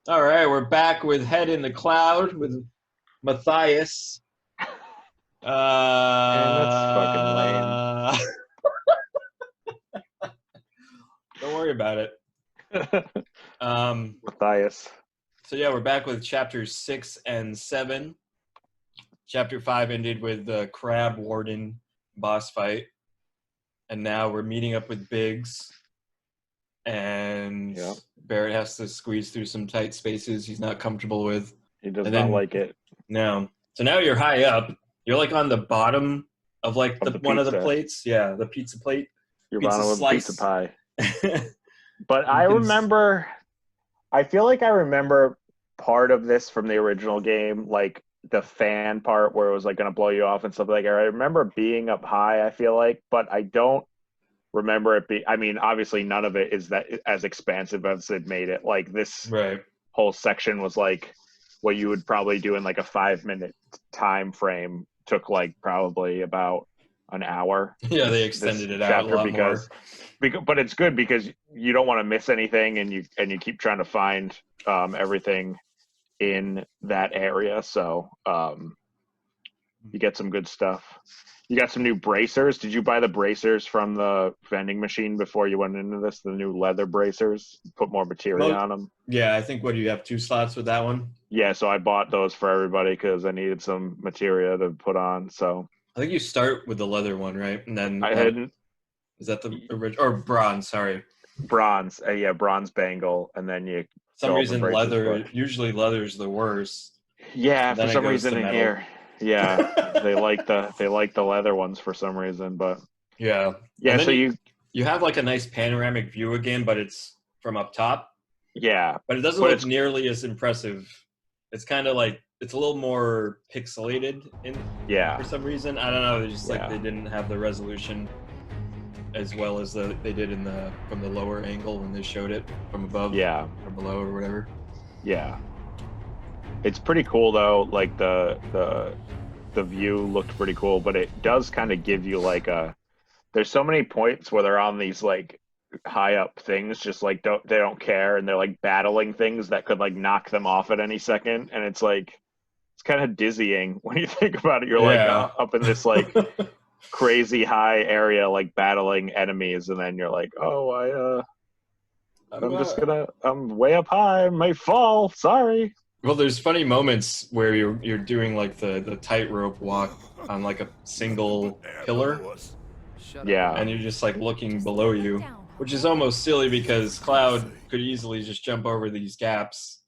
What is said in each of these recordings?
All right, we're back with Head in the Cloud with Matthias. And that's fucking lame. Don't worry about it. Um, Matthias. so yeah, we're back with chapters 6 and 7. Chapter 5 ended with the Crab Warden boss fight, and now we're meeting up with Biggs, and Yep. Barrett has to squeeze through some tight spaces he's not comfortable with. He does And not then like it. no, so now you're high up. You're like on the bottom of like Of the one of the pizza. plates. Yeah, the pizza plate, You're pizza on with pizza slice. pie. But You can. I feel like I remember part of this from the original game, like the fan part where it was like going to blow you off and stuff like that. I remember being up high, I feel like, but I don't remember it I mean, obviously none of it is that as expansive as it made it. Like this Right. whole section was like what you would probably do in like a 5 minute time frame took like probably about an hour. Yeah, they This extended it out a chapter lot more. because but it's good because you don't want to miss anything and you keep trying to find everything in that area. So you get some good stuff. You got some new bracers. Did you buy the bracers from the vending machine before you went into this? The new leather bracers, put more materia on them. Yeah, I think what do you have 2 slots with that one? Yeah, so I bought those for everybody because I needed some materia to put on. So I think you start with the leather one, right? And then I that had is that the original or bronze? Sorry. bronze, yeah, bronze bangle, and then you For some go over reason, braces. But leather. Usually, leather's the worst. yeah, And for then it some goes to reason in metal. here, yeah, they like the leather ones for some reason. But Yeah, yeah, and then so you have like a nice panoramic view again, but it's from up top. yeah, But it doesn't but look it's nearly as impressive. It's kind of like it's a little more pixelated in for yeah, some reason. I don't know. They just like yeah, they didn't have the resolution as well as they did in the from the lower angle when they showed it from above yeah, or below or whatever. yeah. It's pretty cool though. Like the view looked pretty cool, but it does kind of give you like a. There's so many points where they're on these like high up things, just like they don't care, and they're like battling things that could like knock them off at any second, and it's like it's kind of dizzying when you think about it. You're like Yeah. up in this like crazy high area, like battling enemies, and then you're like, oh, I'm way up high, I might fall. Sorry. Well, there's funny moments where you're doing like the tightrope walk on like a single pillar, Yeah, and you're just like looking below you, which is almost silly because Cloud could easily just jump over these gaps,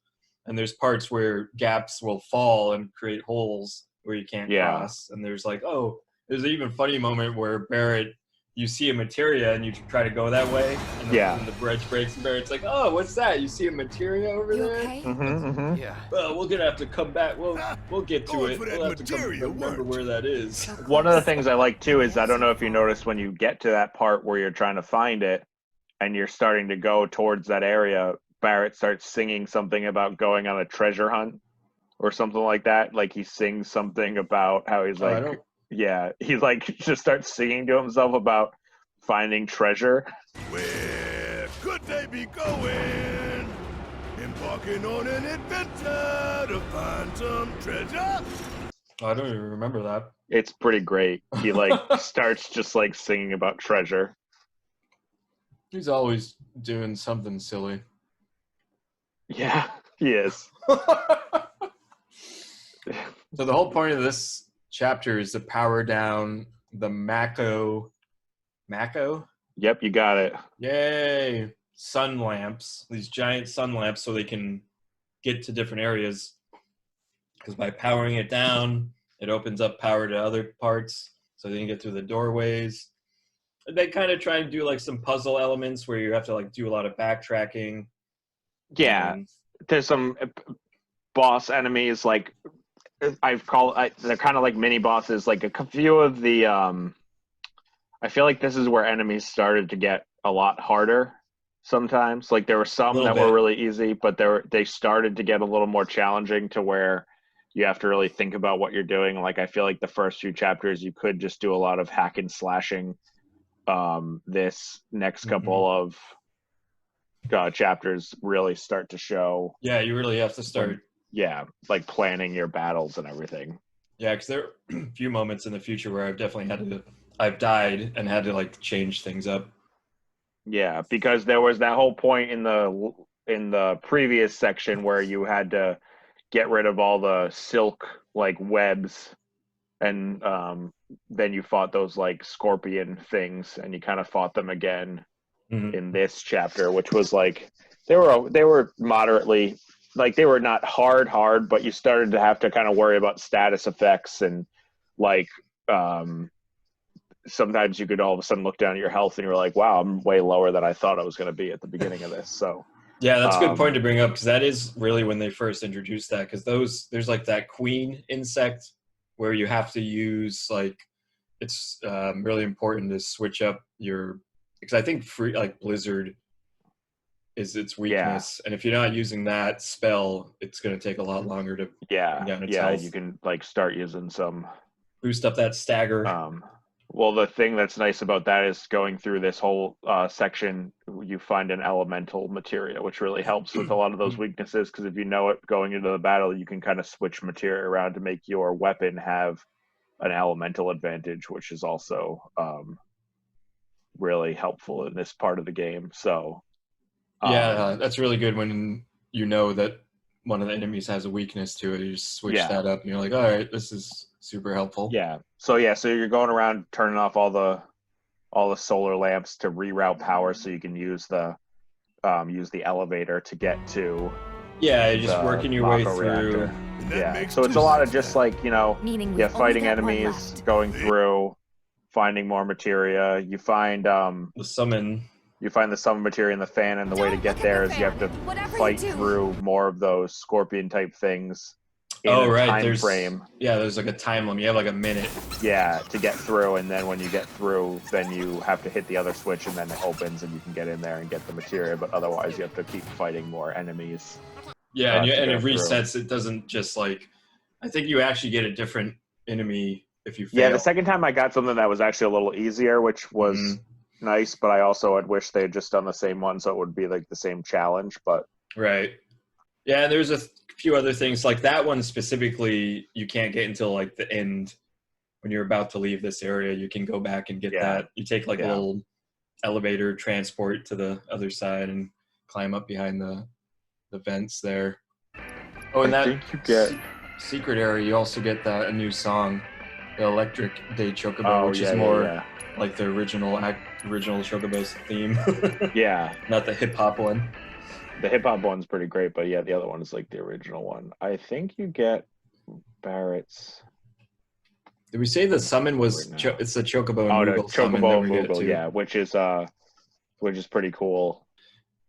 and there's parts where gaps will fall and create holes where you can't yeah, cross. And there's like, oh, there's an even funny moment where Barrett, you see a materia and you try to go that way, and yeah. the bridge breaks, and Barrett's like, oh, what's that? You see a materia over there? Okay? Mm-hmm. Yeah. Well, we're gonna have to come back. We'll get to Going it. for that We'll have to come material remember worked. where that is. One of the things I like too is I don't know if you noticed when you get to that part where you're trying to find it and you're starting to go towards that area, Barrett starts singing something about going on a treasure hunt or something like that. Like he sings something about how he's Oh, I like, don't. yeah, he like just starts singing to himself about finding treasure. Where could they be going? Embarking on an adventure to find some treasure? I don't even remember that. It's pretty great. He like starts just like singing about treasure. He's always doing something silly. Yeah, he is. So the whole point of this chapter is to power down the Mako. Mako? Yep, you got it. Yay! Sun lamps. These giant sun lamps, so they can get to different areas. Because by powering it down, it opens up power to other parts, so they can get through the doorways. They kind of try and do like some puzzle elements where you have to like do a lot of backtracking. Yeah, And there's some boss enemies like they're kind of like mini bosses. Like a few of the I feel like this is where enemies started to get a lot harder sometimes. Like there were a some little that were bit. really easy, but they started to get a little more challenging to where you have to really think about what you're doing. Like I feel like the first few chapters you could just do a lot of hack and slashing. This next Mm-hmm. couple of chapters really start to show. Yeah, you really have to start. Yeah, like planning your battles and everything. Yeah, because there are a few moments in the future where I've definitely I've died and had to like change things up. Yeah, because there was that whole point in the previous section where you had to get rid of all the silk like webs, and then you fought those like scorpion things, and you kind of fought them again in this chapter, which was like they were moderately, like they were not hard, but you started to have to kind of worry about status effects, and like sometimes you could all of a sudden look down at your health and you're like, wow, I'm way lower than I thought I was going to be at the beginning of this. So yeah, that's a good point to bring up, because that is really when they first introduced that, because there's like that queen insect where you have to use like, it's really important to switch up your, because I think like Blizzard is its weakness, and if you're not using that spell, it's going to take a lot longer to bring down its health. You can like start using some boost up that stagger. Well, the thing that's nice about that is going through this whole section, you find an elemental materia, which really helps with a lot of those weaknesses, because if you know it going into the battle, you can kind of switch materia around to make your weapon have an elemental advantage, which is also really helpful in this part of the game. So that's really good when you know that one of the enemies has a weakness to it. You just switch that up and you're like, all right, this is super helpful. So you're going around turning off all the solar lamps to reroute power so you can use the elevator to get to just working your way through. So it's a lot of just like, fighting enemies, going through, finding more materia. You find the summon materia in the fan, and the way to get there is you have to fight through more of those scorpion type things in a time frame. There's like a time limit. You have like a minute. To get through, and then when you get through, then you have to hit the other switch, and then it opens, and you can get in there and get the materia. But otherwise, you have to keep fighting more enemies. And it resets. Through. It doesn't just like. I think you actually get a different enemy if you fail. Yeah, the second time I got something that was actually a little easier, which was nice, but I also had wished they had just done the same one, so it would be like the same challenge. But yeah, there's a few other things like that one specifically. You can't get until like the end when you're about to leave this area. You can go back and get that. You take like a little elevator transport to the other side and climb up behind the vents there. Oh, and I think you get secret area. You also get a new song, the Electric Day Chocobo, which is more like the original Chocobo's theme. Not the hip hop one. The hip hop one's pretty great, but the other one is like the original one. I think you get Barrett's. Did we say the summon was? It's the Chocobo and Moogle summon that we get to. which is pretty cool.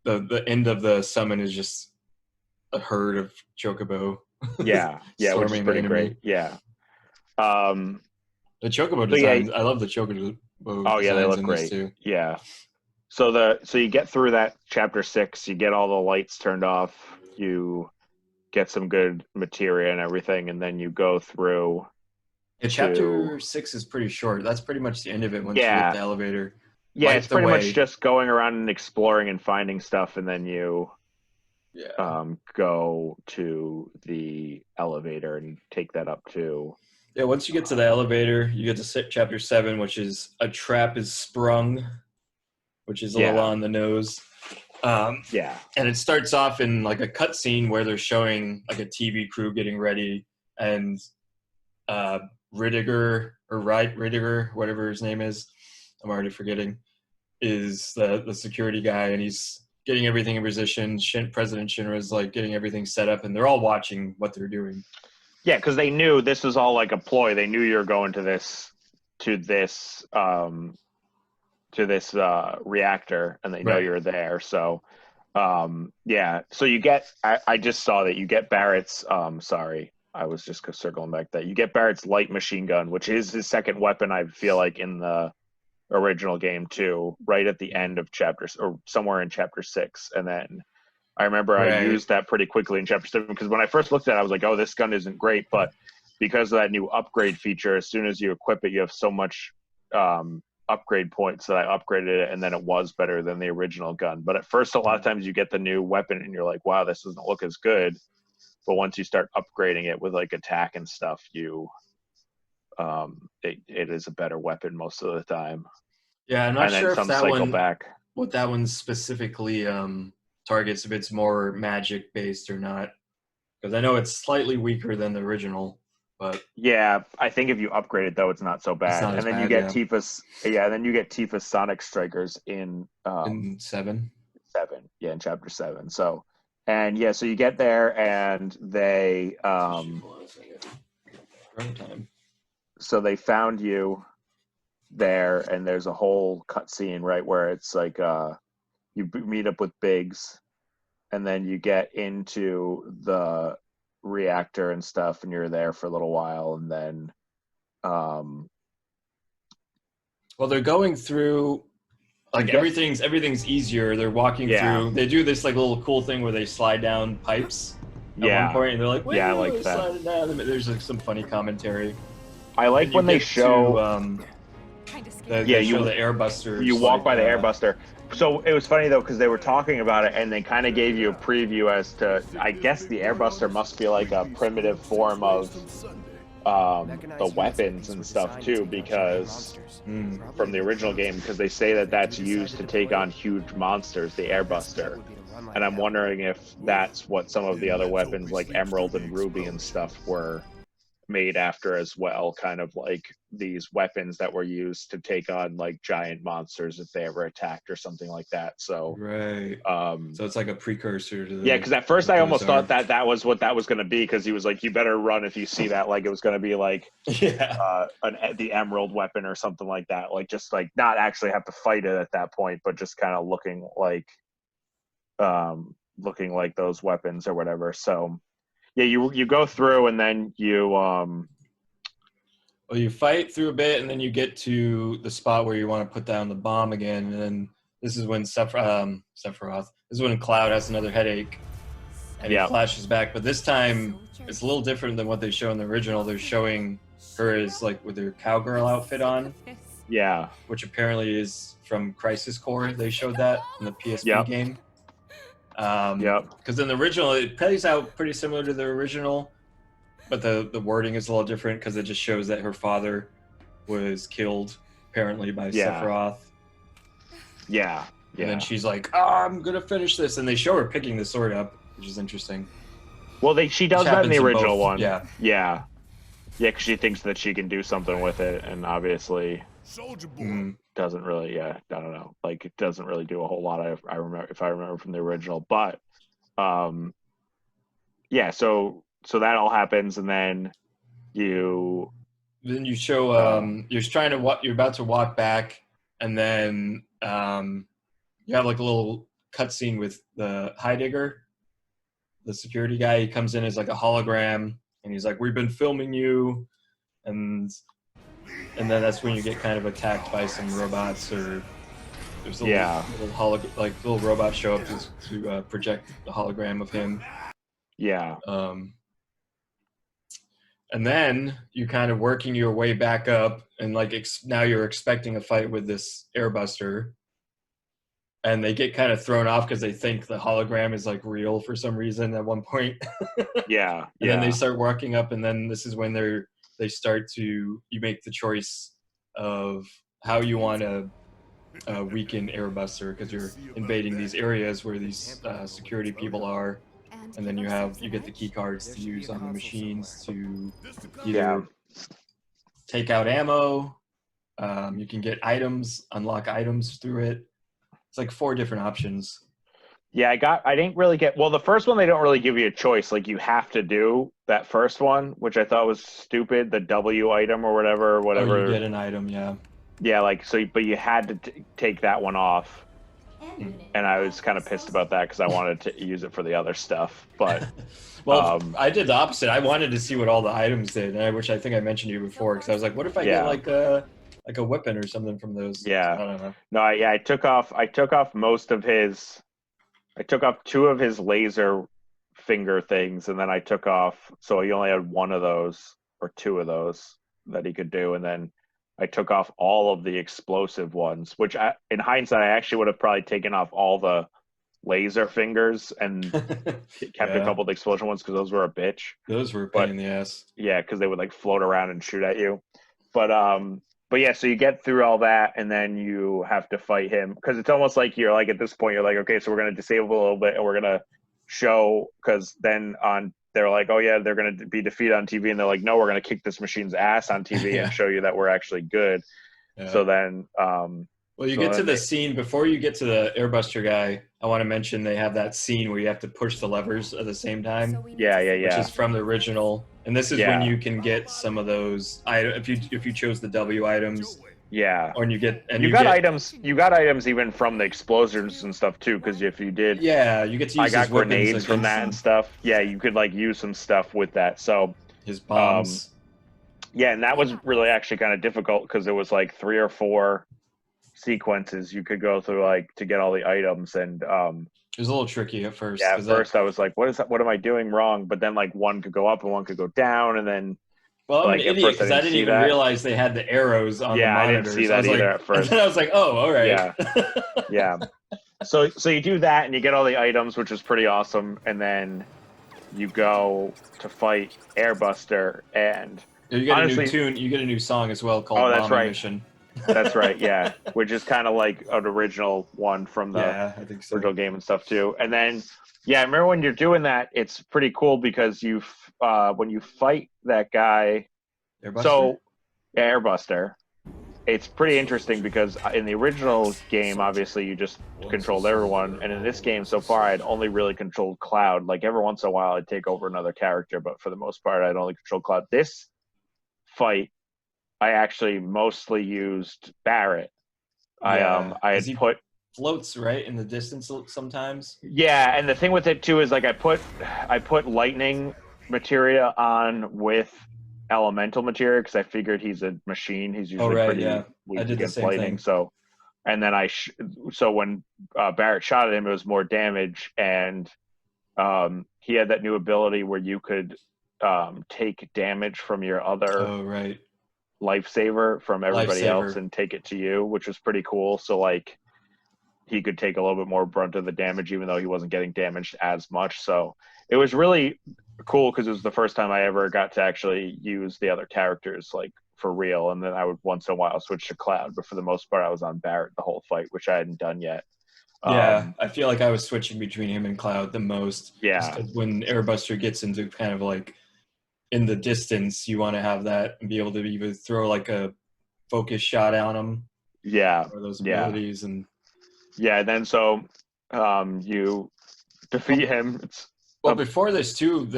The end of the summon is just a herd of Chocobo. Which is pretty great. The Chocobo designs. I love the Chocobo. Oh yeah, they look great too. So you get through that chapter 6, you get all the lights turned off, you get some good materia and everything, and then you go through. Chapter 6 is pretty short. That's pretty much the end of it once you hit the elevator. It's pretty much just going around and exploring and finding stuff, and then you go to the elevator and take that up to. Yeah, once you get to the elevator, you get to chapter 7, which is a trap is sprung, which is a little on the nose. And it starts off in like a cutscene where they're showing like a TV crew getting ready, and Ridiger, whatever his name is, I'm already forgetting, is the security guy, and he's getting everything in position. President Shinra's like getting everything set up, and they're all watching what they're doing. Yeah, because they knew this was all like a ploy. They knew you were going to this reactor, and they know you're there. So, So you get. I just saw that you get Barrett's. Sorry, I was just circling back. That you get Barrett's light machine gun, which is his second weapon. I feel like in the original game too, right at the end of chapters or somewhere in chapter 6, and then. I remember I used that pretty quickly in Chapter 7 because when I first looked at it, I was like, oh, this gun isn't great. But because of that new upgrade feature, as soon as you equip it, you have so much upgrade points that I upgraded it, and then it was better than the original gun. But at first, a lot of times you get the new weapon and you're like, wow, this doesn't look as good. But once you start upgrading it with like attack and stuff, it is a better weapon most of the time. Yeah, I'm not And then sure if some that cycle one, back. what that one specifically targets, if it's more magic based or not. Because I know it's slightly weaker than the original, but Yeah, I think if you upgrade it though, it's not so it's bad. not as And then you bad. get Yeah, Tifa's. Yeah, and then you get Tifa's Sonic Strikers in in 7. 7. Yeah, in chapter 7. So, and yeah, so you get there and they Hold on a second. Runtime. so they found you there, and there's a whole cutscene right where it's like you meet up with Biggs, and then you get into the reactor and stuff, and you're there for a little while, and then Well, they're going through like everything's easier. They're walking Yeah. through. They do this like little cool thing where they slide down pipes at one point, and they're like, "Wait, Yeah, I like that. slide it down." There's like some funny commentary. I like And when you they get show to, they Yeah, show you- the airbusters. you walk like, by the airbuster. So it was funny though because they were talking about it and they kind of gave you a preview as to, I guess the airbuster must be like a primitive form of the weapons and stuff too, because from the original game, because they say that that's used to take on huge monsters, the airbuster. And I'm wondering if that's what some of the other weapons like Emerald and Ruby and stuff were made after as well, kind of like these weapons that were used to take on like giant monsters if they ever attacked or something like that. So Right. So it's like a precursor to the. yeah, because at first I almost are. thought that was what that was going to be, because he was like, you better run if you see that, like it was going to be like Yeah. the Emerald weapon or something like that, like just like not actually have to fight it at that point, but just kind of looking like those weapons or whatever. So yeah, you go through and then you Well, you fight through a bit, and then you get to the spot where you want to put down the bomb again, and then this is when Sephiroth. This is when Cloud has another headache, and he flashes back. But this time, it's a little different than what they show in the original. They're showing her as like with her cowgirl outfit on. Yeah. Which apparently is from Crisis Core. They showed that in the PSP game. Because in the original, it plays out pretty similar to the original, but the wording is a little different because it just shows that her father was killed apparently by Sephiroth. Yeah. And then she's like, "Oh, I'm gonna finish this," and they show her picking the sword up, which is interesting. Well, she does that in the original one. Yeah. Yeah, because she thinks that she can do something with it, and obviously doesn't really. Yeah, I don't know. Like it doesn't really do a whole lot. If I remember from the original, but yeah. So that all happens, and then you show you're about to walk back, and then you have like a little cutscene with the Heidegger, the security guy. He comes in as like a hologram, and he's like, "We've been filming you," and then that's when you get kind of attacked by some robots, or there's little robots show up to project the hologram of him. Yeah. And then you kind of working your way back up, and like now you're expecting a fight with this airbuster, and they get kind of thrown off because they think the hologram is like real for some reason at one point. Yeah. And then they start walking up, and then this is when you make the choice of how you want to weaken airbuster, because you're invading these areas where these security people are. And then you get the key cards to use on the machines to either take out ammo. You can get items, unlock items through it. It's like 4 different options. Yeah, I didn't really get. Well, the first one they don't really give you a choice. Like you have to do that first one, which I thought was stupid. The W item or whatever. Oh, you get an item, yeah. Yeah, like so, but you had to take that one off. And I was kind of pissed about that because I wanted to use it for the other stuff. But I did the opposite. I wanted to see what all the items did, which I think I mentioned to you before. Because I was like, what if I get like a weapon or something from those? Yeah. I don't know. No, I took off most of his. I took off 2 of his laser finger things, and then I took off. So he only had 1 of those or 2 of those that he could do, and then I took off all of the explosive ones, which in hindsight, I actually would have probably taken off all the laser fingers and kept a couple of the explosion ones because those were a bitch. Those were a pain in the ass. Yeah, because they would like float around and shoot at you. But yeah, so you get through all that, and then you have to fight him because it's almost like you're like at this point you're like, okay, so we're gonna disable a little bit, and we're gonna show because then they're like, oh yeah, they're gonna be defeated on TV, and they're like, no, we're gonna kick this machine's ass on TV and show you that we're actually good. Yeah. So then, well, you get to the scene before you get to the airbuster guy. I want to mention they have that scene where you have to push the levers at the same time. Yeah. Which is from the original, and this is when you can get some of those. If you chose the W items. Yeah. Or you get items. You got items even from the explosions and stuff too. Because if you did, you get to use. I got grenades from that and stuff. Yeah, you could like use some stuff with that. So his bombs. Yeah, and that was really actually kind of difficult because there was like 3 or 4 sequences you could go through like to get all the items, and it was a little tricky at first. Yeah, at first I was like, what is that? What am I doing wrong? But then like one could go up and one could go down, and then I'm an idiot because I didn't even realize they had the arrows on the monitors. I didn't see that either at first. And then I was like, oh, all right. Yeah. So you do that and you get all the items, which is pretty awesome, and then you go to fight Airbuster, and you get a new tune. You get a new song as well called Bombing Mission. That's right, yeah. Which is kind of like an original one from the I think so. original game and stuff too. And then, I remember when you're doing that, it's pretty cool because when you fight that guy, Airbuster, it's pretty interesting because in the original game, obviously, you just controlled everyone. And in this game so far, I'd only really controlled Cloud. Like every once in a while, I'd take over another character, but for the most part, I'd only controlled Cloud. This fight, I actually mostly used Barrett. I had put floats right in the distance sometimes. Yeah, and the thing with it too is like I put lightning materia on with elemental materia because I figured he's a machine. He's usually pretty weak against lightning. So, and then so when Barrett shot at him, it was more damage, and he had that new ability where you could take damage from your other lifesaver from everybody else and take it to you, which was pretty cool. So like he could take a little bit more brunt of the damage even though he wasn't getting damaged as much. So it was really cool because it was the first time I ever got to actually use the other characters like for real, and then I would once in a while switch to Cloud, but for the most part I was on Barrett the whole fight, which I hadn't done yet. I feel like I was switching between him and Cloud the most. Yeah, when Airbuster gets into kind of like in the distance, you want to have that and be able to either throw like a focus shot on him. Yeah. Or those abilities and. Yeah. Then so you defeat him. Before this too,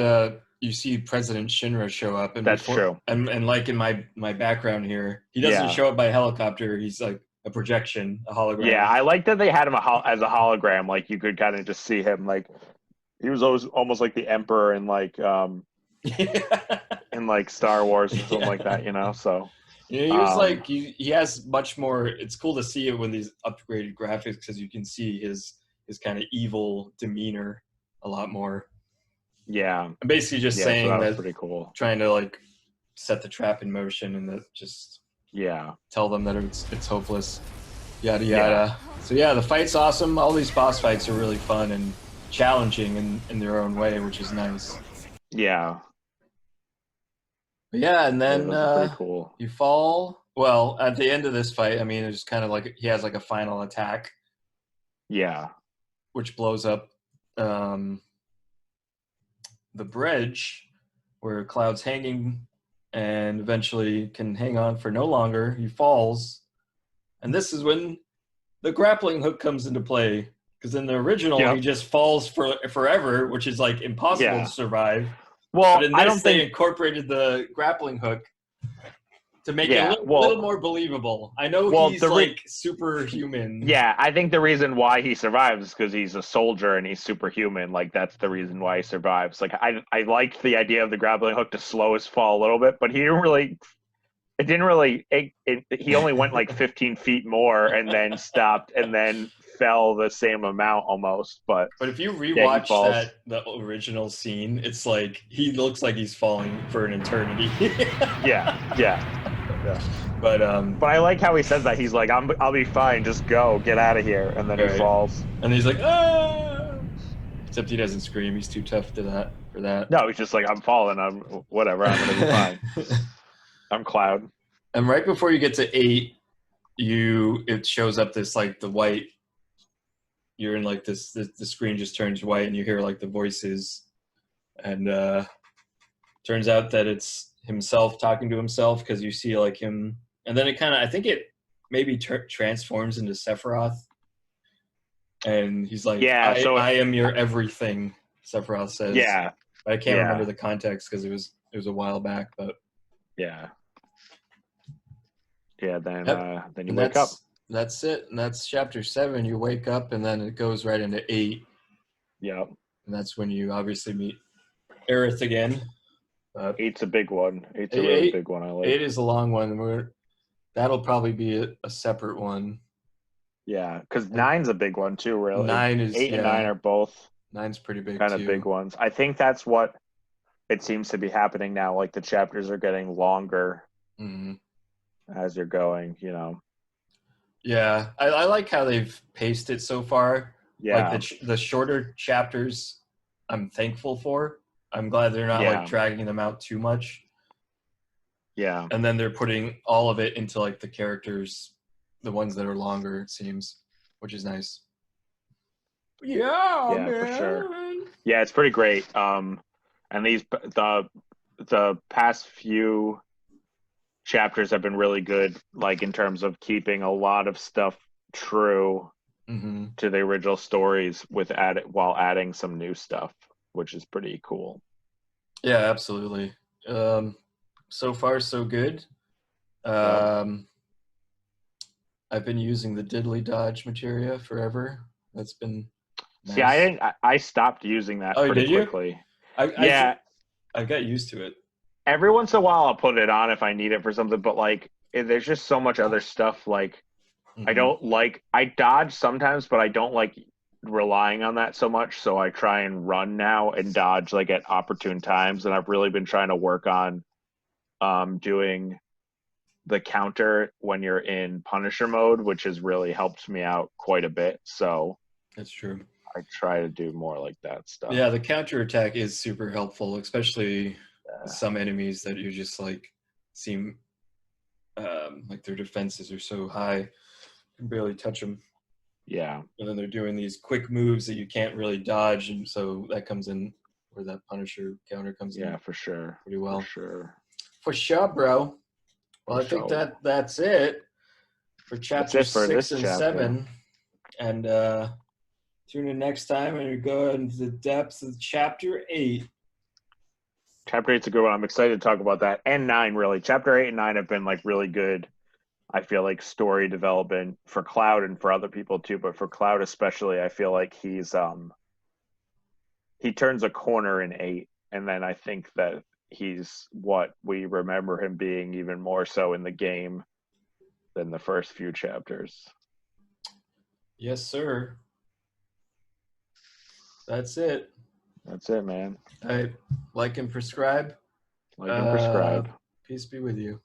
you see President Shinra show up, and that's true. And like in my background here, he doesn't show up by helicopter. He's like a projection, a hologram. Yeah, I like that they had him as a hologram. Like you could kind of just see him. Like he was almost like the Emperor in like. In like Star Wars or something like that, you know. So he was like he has much more. It's cool to see it with these upgraded graphics because you can see his kind of evil demeanor a lot more. Yeah, I'm basically just saying so that pretty cool. Trying to like set the trap in motion and that just tell them that it's hopeless. Yada yada. So the fight's awesome. All these boss fights are really fun and challenging in their own way, which is nice. Yeah. Yeah, and then pretty cool. You fall. Well, at the end of this fight, I mean, it's kind of like he has like a final attack. Yeah. Which blows up the bridge where Cloud's hanging and eventually can hang on for no longer. He falls. And this is when the grappling hook comes into play. Because in the original, he just falls forever, which is like impossible to survive. Well, but in this, they incorporated the grappling hook to make it a little more believable. I know he's like superhuman. Yeah, I think the reason why he survives is because he's a soldier and he's superhuman. Like that's the reason why he survives. Like I liked the idea of the grappling hook to slow his fall a little bit, but he didn't really. It didn't really. He only went like 15 feet more and then stopped and then fell the same amount almost. But if you rewatch the original scene, it's like he looks like he's falling for an eternity. yeah. Yeah. But But I like how he says that. He's like, I'll be fine. Just go. Get out of here. And then he Right. falls. and he's like, ah! Except he doesn't scream. He's too tough for that. No, he's just like, I'm falling. I'm whatever. I'm going to be fine. I'm Cloud. And right before you get to 8, it shows up this like the white. You're in like this. The screen just turns white, and you hear like the voices, and turns out that it's himself talking to himself because you see like him, and then it kind of I think it maybe transforms into Sephiroth, and he's like, Yeah, I am your everything. Sephiroth says. Yeah. I can't Yeah. remember the context because it was a while back, but Yeah. Yeah, then Yep. then you and wake up. That's it. And that's chapter 7. You wake up and then it goes right into 8. Yeah. And that's when you obviously meet Aerith again. 8's a big one. 8's a really big one. I like. 8 is a long one. That'll probably be a separate one. Yeah, because 9's a big one too, really. 9 is 8 and 9 are both 9's pretty big kind too. of big ones. I think that's what it seems to be happening now. Like the chapters are getting longer as you're going, you know. Yeah, I like how they've paced it so far. Yeah. Like the shorter chapters, I'm thankful for. I'm glad they're not like dragging them out too much. Yeah. And then they're putting all of it into like the characters, the ones that are longer, it seems, which is nice. Yeah, man. For sure. Yeah, it's pretty great. And these the past few chapters have been really good, like in terms of keeping a lot of stuff true to the original stories while adding some new stuff, which is pretty cool. Yeah, absolutely. So far, so good. I've been using the diddly dodge materia forever. That's been nice. See, I stopped using that pretty quickly. I got used to it. Every once in a while I'll put it on if I need it for something, but like there's just so much other stuff. Like I dodge sometimes, but I don't like relying on that so much. So I try and run now and dodge like at opportune times. And I've really been trying to work on doing the counter when you're in Punisher mode, which has really helped me out quite a bit. So that's true. I try to do more like that stuff. Yeah, the counter attack is super helpful, especially some enemies that you just like seem like their defenses are so high, you can barely touch them. Yeah. And then they're doing these quick moves that you can't really dodge, and so that comes in where that Punisher counter comes in. Yeah, for sure. Pretty well. For sure, bro. Well, I think that's it for chapters 6 and 7. And tune in next time and we go into the depths of chapter 8. Chapter 8's a good one. I'm excited to talk about that. And 9, really. Chapter 8 and 9 have been like really good, I feel like, story development for Cloud and for other people too. But for Cloud especially, I feel like he turns a corner in 8. And then I think that he's what we remember him being, even more so in the game than the first few chapters. Yes, sir. That's it. That's it, man. All right. Like and prescribe. Like and prescribe. Peace be with you.